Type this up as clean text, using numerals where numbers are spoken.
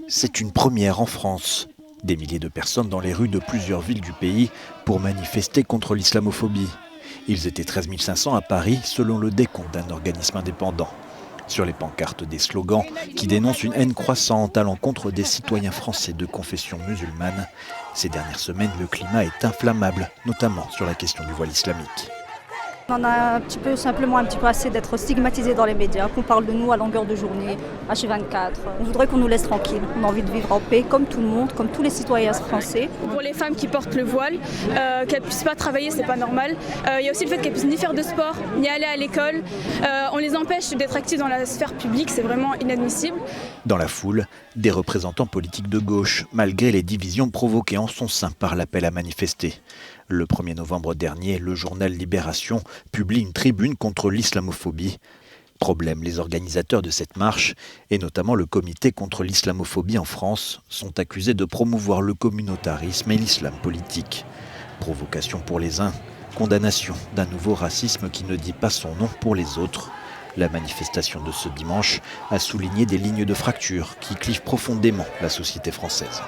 C'est une première en France. Des milliers de personnes dans les rues de plusieurs villes du pays pour manifester contre l'islamophobie. Ils étaient 13 500 à Paris selon le décompte d'un organisme indépendant. Sur les pancartes, des slogans qui dénoncent une haine croissante à l'encontre des citoyens français de confession musulmane. Ces dernières semaines, le climat est inflammable, notamment sur la question du voile islamique. On en a simplement un petit peu assez d'être stigmatisés dans les médias, qu'on parle de nous à longueur de journée, H24. On voudrait qu'on nous laisse tranquille. On a envie de vivre en paix, comme tout le monde, comme tous les citoyens français. Pour les femmes qui portent le voile, qu'elles ne puissent pas travailler, c'est pas normal. Il y a aussi le fait qu'elles puissent ni faire de sport, ni aller à l'école. On les empêche d'être actives dans la sphère publique, c'est vraiment inadmissible. Dans la foule, des représentants politiques de gauche, malgré les divisions provoquées en son sein par l'appel à manifester. Le 1er novembre dernier, le journal Libération publie une tribune contre l'islamophobie. Problème, les organisateurs de cette marche, et notamment le comité contre l'islamophobie en France, sont accusés de promouvoir le communautarisme et l'islam politique. Provocation pour les uns, condamnation d'un nouveau racisme qui ne dit pas son nom pour les autres. La manifestation de ce dimanche a souligné des lignes de fracture qui clivent profondément la société française.